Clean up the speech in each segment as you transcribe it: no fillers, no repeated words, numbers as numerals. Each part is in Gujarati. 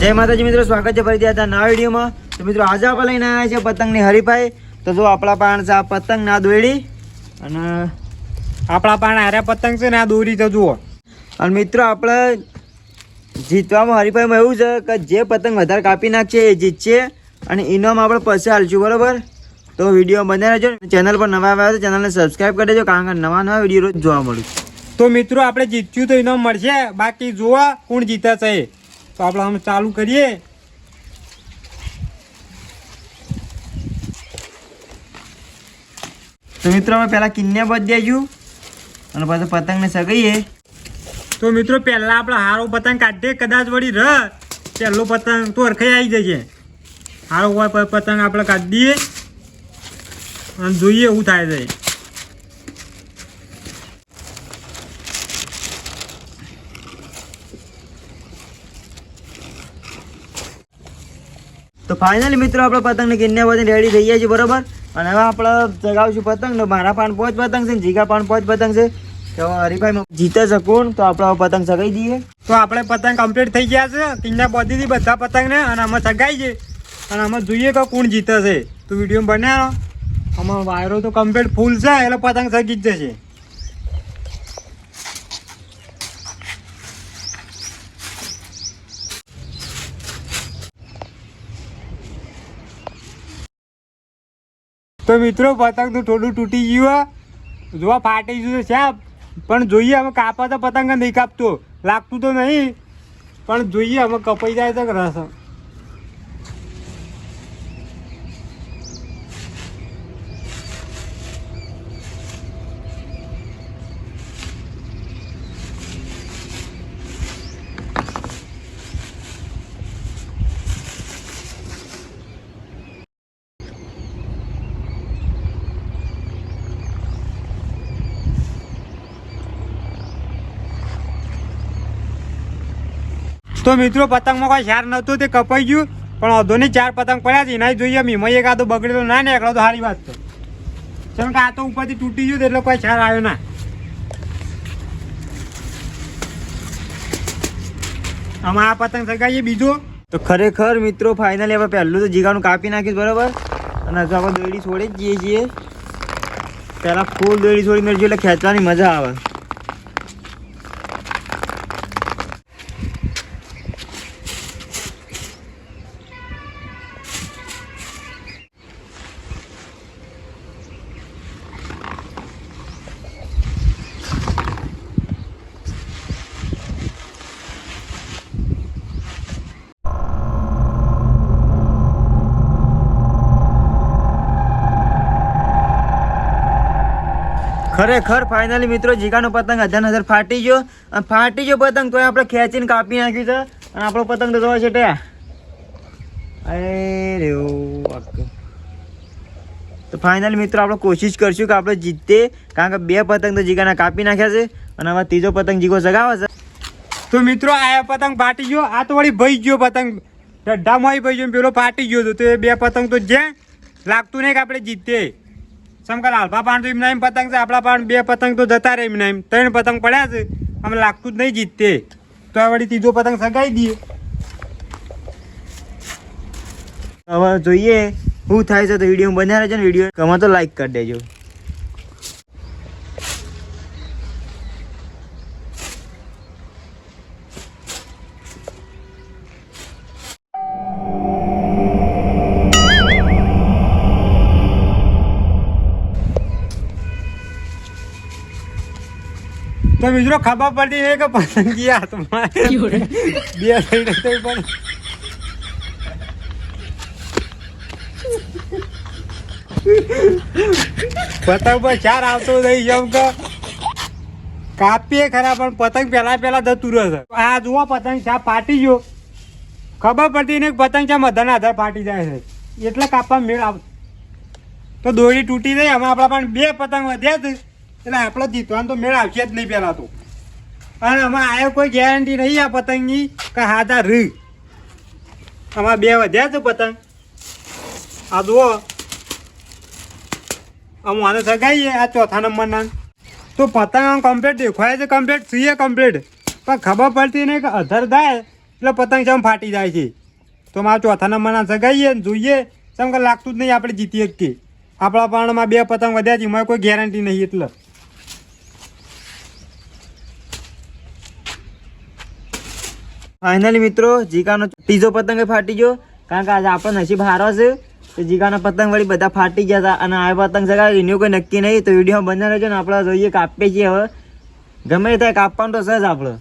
જય માતાજી મિત્રો, સ્વાગત છે ફરીથી આ નવા વિડીયોમાં। તો મિત્રો આજે આપણે લઈને આવ્યા છે પતંગની હરીફાઈ। તો જો આપણા પાસે આ પતંગ ના દોરી અને આપણા પાસે આરે પતંગ છે ને આ દોરી તો જુઓ। અને મિત્રો આપણે જીતવામાં હરીફાઈમાં એવું છે કે જે પતંગ વધારે કાપી નાખશે એ જીતશે અને ઇનામ આપણે પછી હાલશું, બરાબર? તો વિડીયો બને રહેજો। ચેનલ પર નવા આવ્યા તો ચેનલને સબસ્ક્રાઈબ કરી દેજો, કારણ કે નવા વિડીયો રોજ જોવા મળશે। તો મિત્રો આપણે જીત્યું તો ઇનામ મળશે, બાકી જોવા કોણ જીતે છે તો આપણે આમ ચાલુ કરીએ। તો મિત્રો અમે પહેલાં કિન્યા બધ દેજો અને પછી પતંગને સગાઈએ। તો મિત્રો પહેલા આપણે હારો પતંગ કાઢીએ, કદાચ વળી પહેલો પતંગ તો અરખાઈ આવી જશે। હારો હોય પતંગ આપણે કાઢી દઈએ અને જોઈએ એવું થાય છે। તો ફાઇનલી મિત્રો આપણે પતંગની કિન્યા બધી રેડી થઈ ગયા છે, બરાબર? અને હવે આપણે ચગાવશું પતંગ। તો મારા પાન 5 પતંગ છે ને જીગા પાન 5 પતંગ છે। તો હરીફાઈમાં જીતે શકું તો આપણે પતંગ સગાઈ દઈએ। તો આપણે પતંગ કમ્પ્લીટ થઈ ગયા છે, કિન્યા બધી હતી બધા પતંગને અને અમે સગાઈ છે અને અમે જોઈએ કે કોણ જીતે છે। તો વિડીયો બનાવો, આમાં વાયરો તો કમ્પ્લીટ ફૂલ છે એટલે પતંગ સગી જ જશે। તો મિત્રો પતંગ તો થોડું તૂટી ગયું, જોવા ફાટી ગયું છે સાહેબ, પણ જોઈએ અમે કાપા તો પતંગ નહીં કાપતો, લાગતું તો નહીં પણ જોઈએ અમે કપાઈ જાય તો રસ। તો મિત્રો પતંગમાં કોઈ શાર નહોતું તે કપાઈ ગયું, પણ વધુ નહીં 4 પતંગ પડ્યા છે એના જોઈએ મીમાં એક આદો બગડેલો ના નીકળો તો સારી વાત છે, કેમ કે આ તો ઉપરથી તૂટી ગયું એટલે કોઈ શાર આવ્યો ના। આમાં આ પતંગ સગાઈએ બીજો। તો ખરેખર મિત્રો ફાઇનલી આપણે પહેલું તો જીગાનું કાપી નાખ્યું, બરાબર? અને હજુ આપણે દોરી છોડી જ જઈએ છીએ। પહેલાં ફૂલ દોરી છોડી મેળવી એટલે ખેંચવાની મજા આવે। ખરેખર ફાઇનલી મિત્રો જીગાનો પતંગ હજાર ફાટી ગયો અને ફાટી ગયો પતંગ તો આપણે ખેંચીને કાપી નાખ્યું છે અને આપણો પતંગ તો જોવા છે ત્યાં અરે તો ફાઇનલી મિત્રો આપણે કોશિશ કરશું કે આપણે જીતે, કારણ કે 2 પતંગ તો જીગાના કાપી નાખ્યા છે અને હવે ત્રીજો પતંગ જીગો સગાવે છે। તો મિત્રો આ પતંગ ફાટી ગયો, આ તો વળી ભાઈ ગયો પતંગ ડઢામાં ભાઈ ગયો, પેલો ફાટી ગયો હતો, તો એ 2 પતંગ તો જ્યાં લાગતું નહીં કે આપણે જીતે। સમકર આલ્ફા પાન તો એમના એમ પતંગ છે, આપણા પાન 2 પતંગ તો જતા રહે એમના એમ, 3 પતંગ પડ્યા છે, અમે લાગતું જ નહીં જીતતે, તો આ વળી ત્રીજો પતંગ સગાઈ દઈએ। હવે જોઈએ શું થાય છે। તો વિડીયો બનાવી રહેજો ને, વિડીયો ગમે તો લાઈક કરી દેજો। તો મિત્રો ખબર પડતી છે કે પતંગી હાથમાં 2 સાઈડ તો પણ પતંગ પર 4 આવતો નહીં, જેમ કે કાપીએ ખરા પણ પતંગ પહેલા જતું રહે। આ જુઓ પતંગ ચા ફાટી ગયો, ખબર પડતી ને પતંગ ચા મધાના આધાર ફાટી જાય છે એટલે કાપવા મેળ આવ તો દોરી તૂટી જાય। આમાં આપણા પણ 2 પતંગ વધ્યા છે એટલે આપણે જીતવાનું તો મેળ આવશે જ નહીં પહેલાં તો, અને આમાં આવ્યો કોઈ ગેરંટી નહીં આ પતંગની કે હાથા રી। આમાં 2 વધ્યા છે પતંગ, આ જુઓ આમ આને સગાઈએ આ 4થા નંબરના। તો પતંગ આમ કમ્પ્લીટ દેખાય છે, કમ્પ્લીટ સીએ કમ્પ્લીટ, પણ ખબર પડતી નહીં કે અધર થાય એટલે પતંગ ચમ ફાટી જાય છે. તો મારા ચોથા નંબરના સગાઈએ ને જોઈએ ચમ કે લાગતું જ નહીં આપણે જીતીએ કે આપણા પાણમાં 2 પતંગ વધ્યા છે એમાં કોઈ ગેરંટી નહીં. એટલે ફાઇનલી મિત્રો જીગાનો ત્રીજો પતંગ એ ફાટી ગયો, કારણ કે આજે આપણો નસીબ હારો છે તો જીગાના પતંગ વળી બધા ફાટી ગયા હતા. અને આ પતંગ સગા એનું કોઈ નક્કી નહીં, તો વિડીયોમાં બને રહેજો ને. આપણે જોઈએ કાપીએ છીએ હવે, ગમે તે થાય કાપવાનું તો સજ આપણે.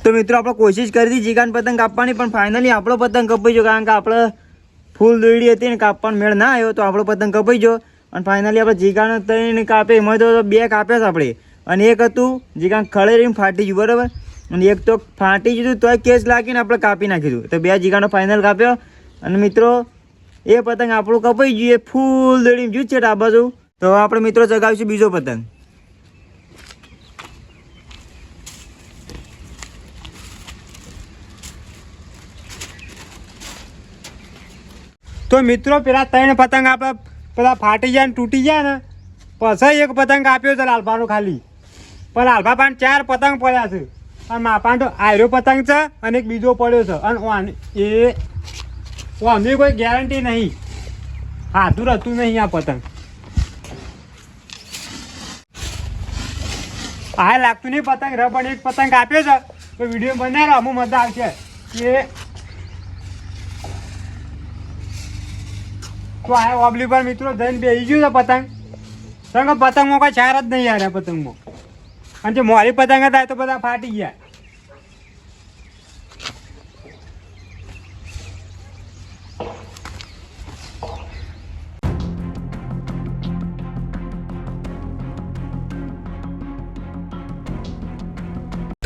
તો મિત્રો આપણે કોશિશ કરી હતી જીગાન પતંગ કાપવાની, પણ ફાઇનલી આપણો પતંગ કપાઈ ગયો, કારણ કે આપણે ફૂલ દોરડી હતી ને કાપવાનો મેળ ના આવ્યો, તો આપણો પતંગ કપાઈ ગયો. અને ફાઇનલી આપણે જીગાનો 3 કાપે, એમાં તો 2 કાપ્યા છે આપણે, અને એક હતું જીગાન ખળેરીને ફાટી ગયું બરાબર, અને એક તો ફાટી ગયું તોય કેસ લાગીને આપણે કાપી નાખ્યું. તો 2 જીગાનો ફાઇનલ કાપ્યો. અને મિત્રો એ પતંગ આપણું કપાઈ ગયું, એ ફૂલ દોડીને જૂજ છે આ બાજુ. તો આપણે મિત્રો ચગાવીશું બીજો પતંગ. તો મિત્રો પેલા 3 પતંગ આપણે પેલા ફાટી જાય ને તૂટી જાય ને પછી એક પતંગ આપ્યો છે લાલભાનો ખાલી, પણ લાલભા પાન 4 પતંગ પડ્યા છે. અને માપાન તો આયરો પતંગ છે અને એક બીજો પડ્યો છે. અને એ કોઈ ગેરંટી નહીં, હાથું રહેતું નહીં આ પતંગ. આ લાગતું નહીં પતંગ રહે, પણ એક પતંગ આપ્યો છે તો વિડીયો બનાવ્યો અમુક મજા આવશે કે તો આ ઓબલી પર મિત્રો જઈને બેસી ગયું છે પતંગ. કારણ કે પતંગમાં કોઈ ચાર જ નહીં યાર પતંગમાં. અને જે મોરી પતંગ હતા તો બધા ફાટી ગયા.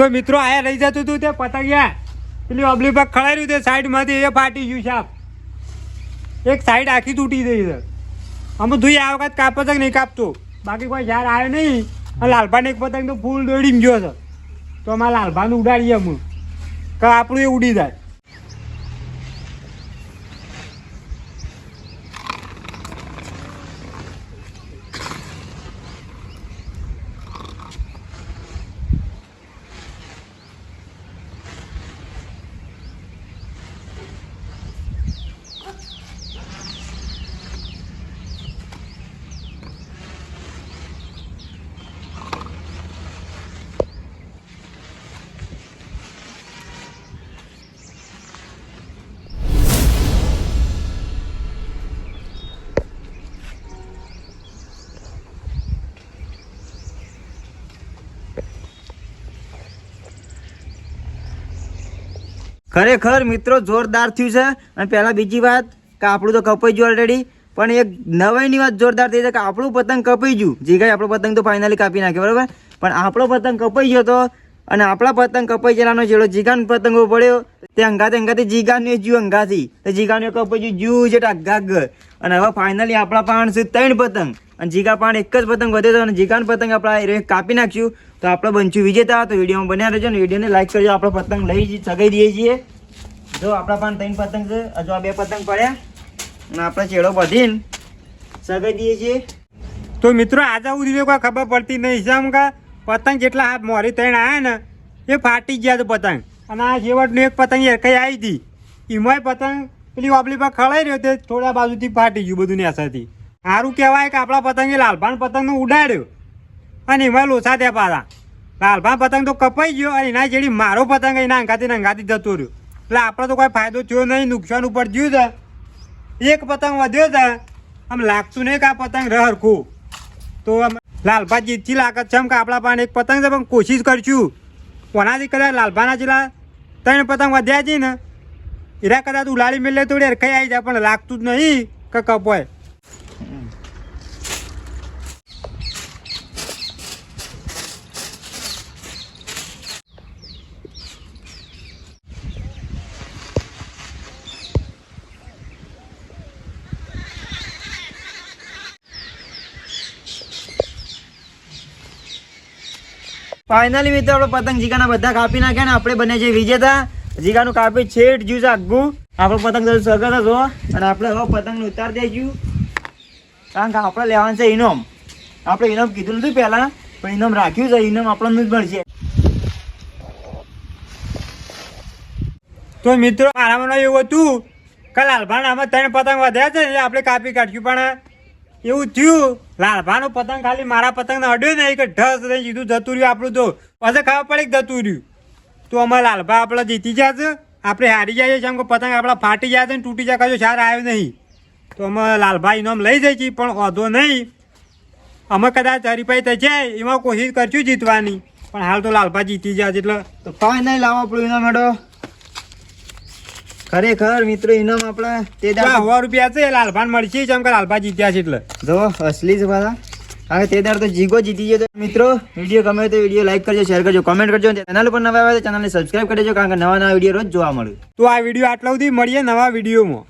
તો મિત્રો આયા લઈ જતું હતું તે પતંગિયા પેલી ઓબલી પર ખડાયું તે સાઈડમાંથી એ ફાટી ગયું સાપ. એક સાઈડ આખી તૂટી ગઈ છે. અમે ધોઈ આ વખત કાપો છે નહીં કાપતો, બાકી કોઈ યાર આવ્યો નહીં. અને લાલભાને એક પતંગ તો ફૂલ દોડીને ગયો છે, તો અમારા લાલભાને ઉડાડીએ અમે કે આપણું એ ઉડી જાય. ખરેખર મિત્રો જોરદાર થયું છે. અને પહેલાં બીજી વાત કે આપણું તો કપાઈ ગયું ઓલરેડી, પણ એક નવાઈની વાત જોરદાર થઈ છે કે આપણું પતંગ કપાઈ ગયું. જીગાએ આપણો પતંગ તો ફાઇનલી કાપી નાખ્યો બરાબર, પણ આપણો પતંગ કપાઈ ગયો તો, અને આપણા પતંગ કપાઈ ગયેલાનો જેલો જીગાનો પતંગો પડ્યો તે અંગાથી જીગાને જ્યું અંગાથી, તો જીગાને કપાઈ ગયું જ્યું જેટા ગાગ. અને હવે ફાઇનલી આપણા પાણ છે 3 પતંગ, અને જીગા પાણ એક જ પતંગ વધ્યો હતો, અને જીગાનો પતંગ આપણે કાપી નાખ્યું. તો આપણે બનશું વિજેતા. તો વિડીયોમાં બન્યા રહેજો ને વિડીયોને લાઈક કરજો. આપણે પતંગ લઈ સગાઈ દઈએ છીએ. જો આપણા પાન 3 પતંગ છે, હજુ આ 2 પતંગ પડ્યા, અને આપણે ચેડો બધીને સગાઈ દઈએ છીએ. તો મિત્રો આજે હું રીતે કોઈ ખબર પડતી નહીં. જેમ કે પતંગ જેટલા હાથ મોરી 3 આવ્યા ને એ ફાટી ગયા તો પતંગ. અને આ છેવટનું એક પતંગ કઈ આવી હતી એમાંય પતંગ પેલી ઓબલી પર ખડાઈ રહ્યો તે થોડા બાજુથી ફાટી ગયું બધું ને અસરથી. સારું કહેવાય કે આપણા પતંગે લાલભાન પતંગનો ઉડાડ્યો અને એમાં લોસા ત્યાં પાછા. લાલભાન પતંગ તો કપાઈ ગયો અને એના જેડી મારો પતંગ એના અંગાથી જતો રહ્યો. એટલે આપણે તો કોઈ ફાયદો થયો નહીં, નુકસાન ઉપર જ્યું છે. એક પતંગ વધ્યો છે, આમ લાગતું નહીં કે આ પતંગ રહરખું. તો લાલભા જીતથી લાગે છે કે આપણા પાસે એક પતંગ છે, પણ કોશિશ કરશું કોનાથી કદાચ લાલભાના જેટલા 3 પતંગ વધ્યા છે ને એરા કદાચ ઉલાળી મેલે થોડી હરખાઈ આવી જાય, પણ લાગતું જ નહીં કે કપાય. ફાઇનલી મિત્રો આપણે પતંગ જીગાના બધા કાપી નાખ્યા ને આપણે બને છે વિજેતા. જીગાનું કાપી છેટ જ્યુસ આગું આપણો પતંગ સગત હતો અને આપણે હવે પતંગને ઉતાર દઈશું કારણ કે આપણે લેવાનું છે ઇનામ. આપણે ઇનામ કીધું નથી પહેલાં પણ ઇનામ રાખ્યું છે. ઇનામ આપણને જ મળશે. તો મિત્રો મારામાં એવું હતું કે લાલભાન આમાં 3 પતંગ વધ્યા છે એટલે આપણે કાપી કાઢ્યું પણ એવું થયું લાલભાનો પતંગ ખાલી મારા પતંગને અડ્યો ને કે ઢસ થઈને સીધું જતું રહ્યું આપણું. તો પછી ખબર પડી કે જતું રહ્યું. તો અમારે લાલભા આપણે જીતી જાય છે, આપણે હારી જઈએ છીએ. કે પતંગ આપણા ફાટી જાય છે ને તૂટી જાય કજો સાર આવ્યો નહીં. તો અમે લાલભા ઇનામ લઈ જઈએ છીએ પણ વાંધો નહીં. અમે કદાચ હરીફાઈ થશે એમાં કોશિશ કરશું જીતવાની પણ હાલ તો લાલભા જીતી જાય છે એટલે તો ફાઇનલી લાવો આપણું ઇનામ હેડો. ખરેખર મિત્રો ઇનામ આપણે તે દાડ 100 રૂપિયા છે લાલભાન મળશે જેમ કે લાલભા જીત્યા છે એટલે જો અસલી છે પાછા. હવે તે દાડ તો જીગો જીતી ગયો. તો મિત્રો વિડીયો ગમે તો વિડીયો લાઈક કરજો, શેર કરજો, કોમેન્ટ કરજો. ચેનલ પર નવા આવ્યા તો ચેનલને સબસ્ક્રાઇબ કરી દેજો કારણ કે નવા નવા વિડીયો રોજ જોવા મળે. તો આ વિડીયો આટલા સુધી મળીએ નવા વિડીયોમાં.